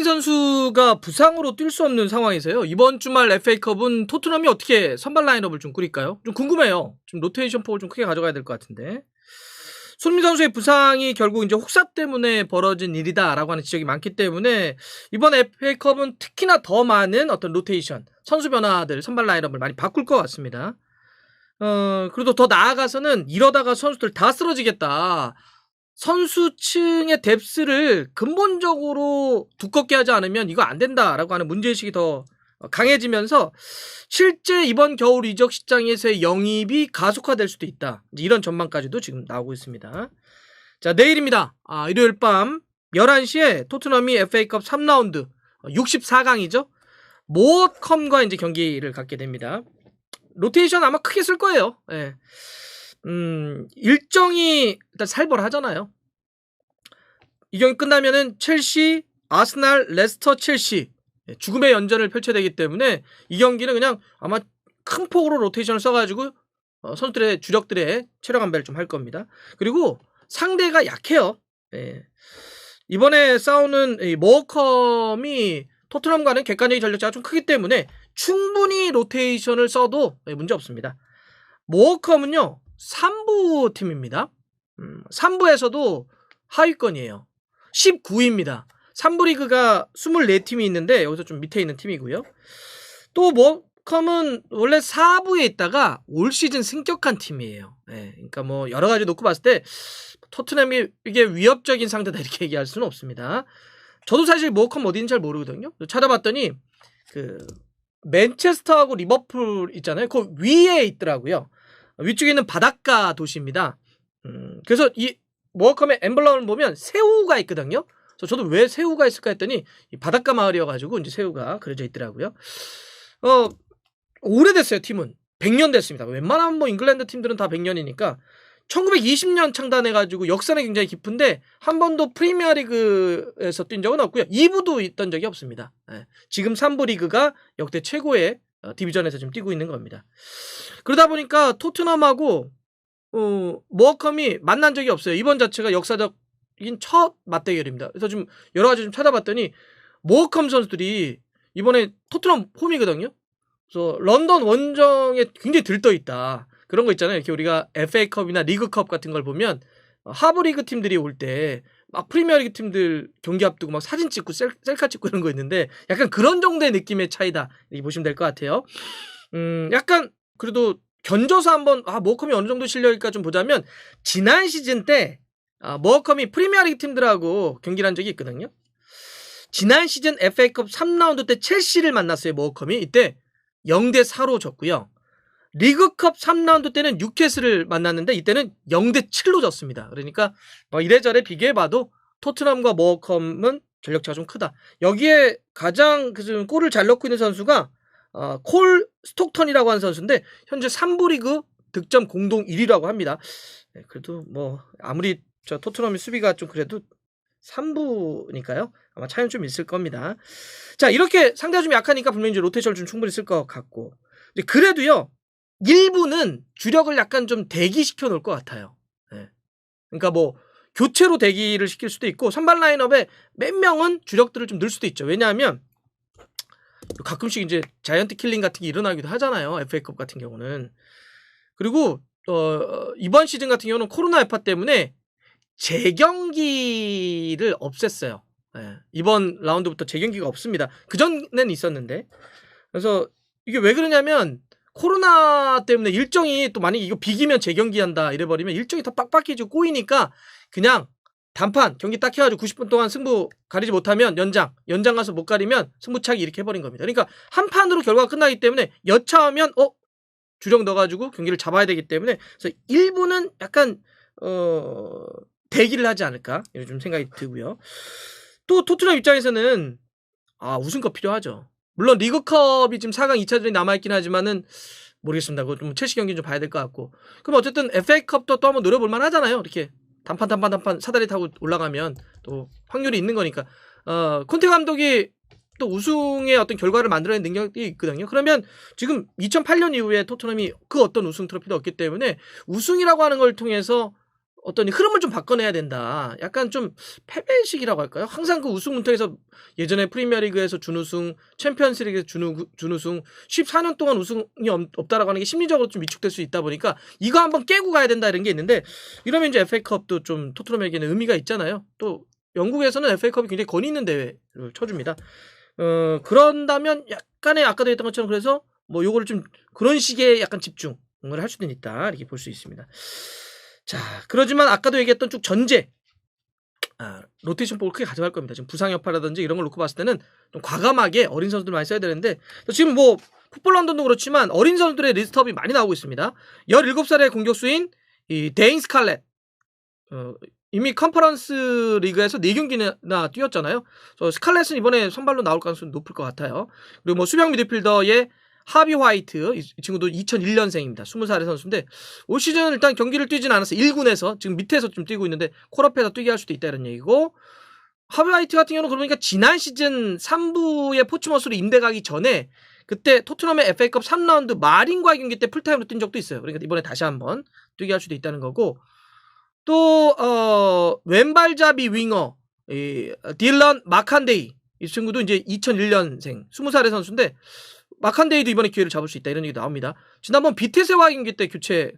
선수가 부상으로 뛸 수 없는 상황이세요. 이번 주말 FA컵은 토트넘이 어떻게 선발 라인업을 좀 꾸릴까요? 좀 궁금해요. 좀 로테이션 폭을 좀 크게 가져가야 될 것 같은데. 손흥민 선수의 부상이 결국 이제 혹사 때문에 벌어진 일이다라고 하는 지적이 많기 때문에 이번 FA컵은 특히나 더 많은 어떤 로테이션, 선수 변화들, 선발 라인업을 많이 바꿀 것 같습니다. 그래도 더 나아가서는 이러다가 선수들 다 쓰러지겠다. 선수층의 뎁스를 근본적으로 두껍게 하지 않으면 이거 안 된다라고 하는 문제의식이 더 강해지면서 실제 이번 겨울 이적 시장에서의 영입이 가속화될 수도 있다. 이런 전망까지도 지금 나오고 있습니다. 자, 내일입니다. 일요일 밤 11시에 토트넘이 FA컵 3라운드 64강이죠. 모어컴과 이제 경기를 갖게 됩니다. 로테이션 아마 크게 쓸 거예요. 예. 일정이 일단 살벌하잖아요. 이 경기 끝나면은 첼시, 아스날, 레스터, 첼시 죽음의 연전을 펼쳐야 되기 때문에 이 경기는 그냥 아마 큰 폭으로 로테이션을 써가지고 선수들의 주력들의 체력 안배를 좀 할 겁니다. 그리고 상대가 약해요. 예. 이번에 싸우는 이 모어컴이 토트넘과는 객관적인 전력차가 좀 크기 때문에 충분히 로테이션을 써도 문제 없습니다. 모어컴은요 3부 팀입니다. 3부에서도 하위권이에요. 19위입니다. 3부 리그가 24팀이 있는데 여기서 좀 밑에 있는 팀이고요. 또 모어컴은 원래 4부에 있다가 올 시즌 승격한 팀이에요. 네, 그러니까 뭐 여러 가지 놓고 봤을 때 토트넘이 이게 위협적인 상대다 이렇게 얘기할 수는 없습니다. 저도 사실 모어컴 어디인지 잘 모르거든요. 찾아봤더니 그 맨체스터하고 리버풀 있잖아요. 그 위에 있더라고요. 위쪽에 있는 바닷가 도시입니다. 그래서 이 모어컴의 엠블럼을 보면 새우가 있거든요. 그래서 저도 왜 새우가 있을까 했더니 이 바닷가 마을이어가지고 이제 새우가 그려져 있더라고요. 오래됐어요. 팀은 100년 됐습니다. 웬만하면 뭐 잉글랜드 팀들은 다 100년이니까 1920년 창단해가지고 역사는 굉장히 깊은데 한 번도 프리미어리그에서 뛴 적은 없고요. 2부도 있던 적이 없습니다. 네. 지금 3부 리그가 역대 최고의 디비전에서 지금 뛰고 있는 겁니다. 그러다 보니까 토트넘하고 모어컴이 만난 적이 없어요. 이번 자체가 역사적인 첫 맞대결입니다. 그래서 좀 여러 가지 좀 찾아봤더니 모어컴 선수들이 이번에 토트넘 홈이거든요. 그래서 런던 원정에 굉장히 들떠 있다. 그런 거 있잖아요. 이렇게 우리가 FA컵이나 리그컵 같은 걸 보면 하브리그 팀들이 올 때 막 프리미어리그 팀들 경기 앞두고 막 사진 찍고 셀카 찍고 이런 거 있는데 약간 그런 정도의 느낌의 차이다. 이렇게 보시면 될 것 같아요. 약간 그래도 견줘서 한번 모어컴이 어느 정도 실력일까 좀 보자면 지난 시즌 때 모어컴이 프리미어리그 팀들하고 경기를 한 적이 있거든요. 지난 시즌 FA컵 3라운드 때 첼시를 만났어요. 모어컴이 이때 0대4로 졌고요. 리그컵 3라운드 때는 뉴캐슬을 만났는데 이때는 0대7로 졌습니다. 그러니까 뭐 이래저래 비교해봐도 토트넘과 모어컴은 전력차가 좀 크다. 여기에 가장 골을 잘 넣고 있는 선수가 콜 스톡턴이라고 하는 선수인데 현재 3부 리그 득점 공동 1위라고 합니다. 네, 그래도 뭐 아무리 토트넘의 수비가 좀 그래도 3부니까요. 아마 차이는 좀 있을 겁니다. 자, 이렇게 상대가 좀 약하니까 분명히 이제 로테이션을 좀 충분히 쓸 것 같고 그래도요. 1부는 주력을 약간 좀 대기시켜 놓을 것 같아요. 네. 그러니까 뭐 교체로 대기를 시킬 수도 있고 선발 라인업에 몇 명은 주력들을 좀 넣을 수도 있죠. 왜냐하면 가끔씩 이제 자이언트 킬링 같은 게 일어나기도 하잖아요. FA컵 같은 경우는. 그리고 이번 시즌 같은 경우는 코로나 여파 때문에 재경기를 없앴어요. 네. 이번 라운드부터 재경기가 없습니다. 그전에는 있었는데. 그래서 이게 왜 그러냐면 코로나 때문에 일정이 또 만약에 이거 비기면 재경기한다 이래버리면 일정이 더 빡빡해지고 꼬이니까 그냥 단판 경기 딱 해가지고 90분 동안 승부 가리지 못하면 연장 가서 못 가리면 승부차기 이렇게 해버린 겁니다. 그러니까 한 판으로 결과가 끝나기 때문에 여차하면 주력 넣어가지고 경기를 잡아야 되기 때문에 그래서 1부는 약간 대기를 하지 않을까 이런 좀 생각이 들고요. 또 토트넘 입장에서는 우승컵 필요하죠. 물론 리그컵이 지금 4강 2차전이 남아있긴 하지만은 모르겠습니다. 그거 좀 첼시 경기는 좀 봐야 될 것 같고. 그럼 어쨌든 FA컵도 또 한번 노려볼 만 하잖아요. 이렇게 단판 사다리 타고 올라가면 또 확률이 있는 거니까. 콘테 감독이 또 우승의 어떤 결과를 만들어낸 능력이 있거든요. 그러면 지금 2008년 이후에 토트넘이 그 어떤 우승 트로피도 없기 때문에 우승이라고 하는 걸 통해서 어떤 흐름을 좀 바꿔내야 된다. 약간 좀 패배식이라고 할까요? 항상 그 우승 문턱에서 예전에 프리미어리그에서 준우승, 챔피언스리그에서 준우승, 14년 동안 우승이 없다라고 하는 게 심리적으로 좀 위축될 수 있다 보니까 이거 한번 깨고 가야 된다 이런 게 있는데 이러면 이제 FA컵도 좀 토트넘에게는 의미가 있잖아요. 또 영국에서는 FA컵이 굉장히 권위 있는 대회를 쳐줍니다. 그런다면 약간의 아까도 했던 것처럼 그래서 뭐 요거를 좀 그런 식의 약간 집중을 할 수도 있다 이렇게 볼 수 있습니다. 자, 그러지만 아까도 얘기했던 쭉 전제 로테이션 볼을 크게 가져갈 겁니다. 지금 부상 여파라든지 이런 걸 놓고 봤을 때는 좀 과감하게 어린 선수들 많이 써야 되는데 지금 뭐 풋볼 런던도 그렇지만 어린 선수들의 리스트업이 많이 나오고 있습니다. 17살의 공격수인 이 데인 스칼렛 이미 컨퍼런스 리그에서 4경기나 뛰었잖아요. 스칼렛은 이번에 선발로 나올 가능성이 높을 것 같아요. 그리고 뭐 수비형 미드필더의 하비 화이트 이 친구도 2001년생입니다. 20살의 선수인데 올 시즌 일단 경기를 뛰진 않았어요. 1군에서 지금 밑에서 좀 뛰고 있는데 콜업해서 뛰게 할 수도 있다 이런 얘기고 하비 화이트 같은 경우는 그러니까 지난 시즌 3부에 포츠머스로 임대 가기 전에 그때 토트넘의 FA컵 3라운드 마린과의 경기 때 풀타임으로 뛴 적도 있어요. 그러니까 이번에 다시 한번 뛰게 할 수도 있다는 거고 또 왼발잡이 윙어 딜런 마칸데이 이 친구도 이제 2001년생 20살의 선수인데 마칸데이도 이번에 기회를 잡을 수 있다 이런 얘기 나옵니다. 지난번 비테세와 경기 때 교체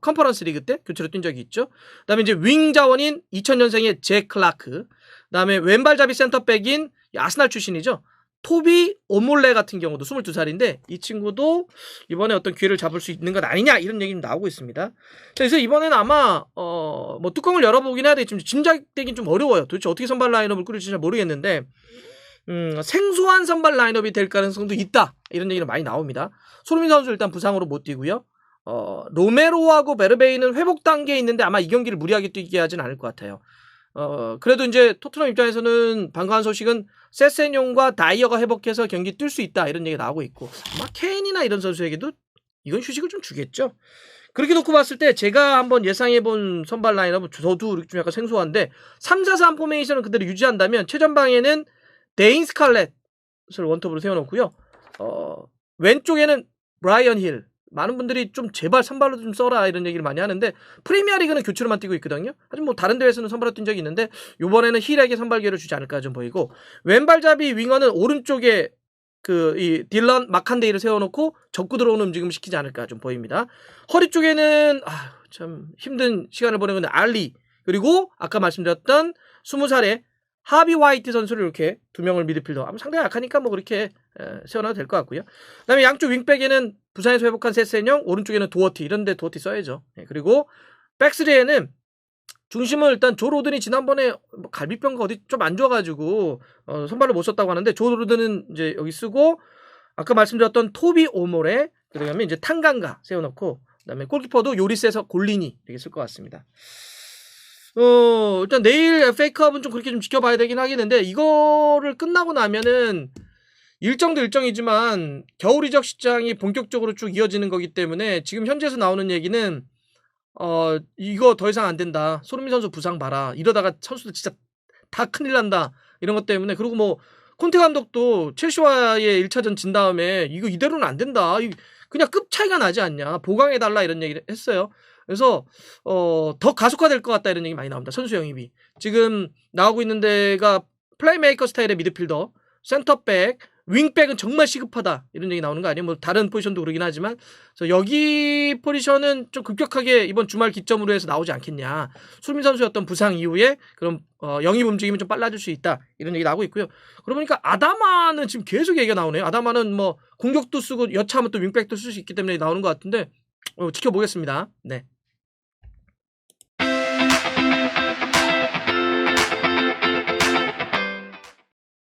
컨퍼런스 리그 때 교체로 뛴 적이 있죠. 그다음에 이제 윙 자원인 2000년생의 잭 클라크, 그다음에 왼발잡이 센터백인 아스날 출신이죠. 토비 오몰레 같은 경우도 22살인데 이 친구도 이번에 어떤 기회를 잡을 수 있는 것 아니냐 이런 얘기는 나오고 있습니다. 그래서 이번에는 아마 뭐 뚜껑을 열어보긴 해야 되겠지만 짐작되긴 좀 어려워요. 도대체 어떻게 선발 라인업을 꾸릴지 잘 모르겠는데 생소한 선발 라인업이 될 가능성도 있다 이런 얘기는 많이 나옵니다. 손흥민 선수 일단 부상으로 못 뛰고요. 로메로하고 베르베이는 회복 단계에 있는데 아마 이 경기를 무리하게 뛰게 하진 않을 것 같아요. 그래도 이제 토트넘 입장에서는 반가운 소식은 세세뇽과 다이어가 회복해서 경기 뛸 수 있다 이런 얘기가 나오고 있고 아마 케인이나 이런 선수에게도 이건 휴식을 좀 주겠죠. 그렇게 놓고 봤을 때 제가 한번 예상해본 선발 라인업은 저도 좀 약간 생소한데 3-4-3 포메이션을 그대로 유지한다면 최전방에는 데인 스칼렛을 원톱으로 세워놓고요. 왼쪽에는 브라이언 힐. 많은 분들이 좀 제발 선발로 좀 써라 이런 얘기를 많이 하는데 프리미어리그는 교체로만 뛰고 있거든요. 하지만 뭐 다른 대회에서는 선발로 뛴 적이 있는데 이번에는 힐에게 선발 기회를 주지 않을까 좀 보이고 왼발잡이 윙어는 오른쪽에 이 딜런 마칸데이를 세워놓고 접고 들어오는 움직임을 시키지 않을까 좀 보입니다. 허리 쪽에는 참 힘든 시간을 보내는 알리 그리고 아까 말씀드렸던 20살의 하비 화이트 선수를 이렇게 2명을 미드필더 아마 상당히 약하니까 뭐 그렇게 세워놔도 될 것 같고요. 그 다음에 양쪽 윙백에는 부산에서 회복한 세세뇽 오른쪽에는 도어티 이런데 도어티 써야죠. 그리고 백스리에는 중심을 일단 조 로든이 지난번에 갈비뼈가 어디 좀 안 좋아가지고 선발을 못 썼다고 하는데 조 로든은 이제 여기 쓰고 아까 말씀드렸던 토비 오모레 그다음에 이제 탕강가 세워놓고 그다음에 골키퍼도 요리스에서 골리니 이렇게 쓸 것 같습니다. 일단 내일 FA컵은 좀 그렇게 좀 지켜봐야 되긴 하겠는데 이거를 끝나고 나면은 일정도 일정이지만 겨울 이적 시장이 본격적으로 쭉 이어지는 거기 때문에 지금 현지에서 나오는 얘기는 이거 더 이상 안 된다. 손흥민 선수 부상 봐라. 이러다가 선수들 진짜 다 큰일 난다. 이런 것 때문에 그리고 뭐 콘테 감독도 첼시와의 1차전 진 다음에 이거 이대로는 안 된다. 그냥 급 차이가 나지 않냐. 보강해달라 이런 얘기를 했어요. 그래서 더 가속화될 것 같다 이런 얘기 많이 나옵니다. 선수 영입이. 지금 나오고 있는 데가 플레이메이커 스타일의 미드필더, 센터백, 윙백은 정말 시급하다 이런 얘기 나오는 거 아니에요? 뭐 다른 포지션도 그러긴 하지만 그래서 여기 포지션은 좀 급격하게 이번 주말 기점으로 해서 나오지 않겠냐. 손흥민 선수의 어떤 부상 이후에 그런 영입 움직임이 좀 빨라질 수 있다 이런 얘기 나오고 있고요. 그러고 보니까 아다마는 지금 계속 얘기가 나오네요. 아다마는 뭐 공격도 쓰고 여차하면 또 윙백도 쓸 수 있기 때문에 나오는 것 같은데 지켜보겠습니다. 네.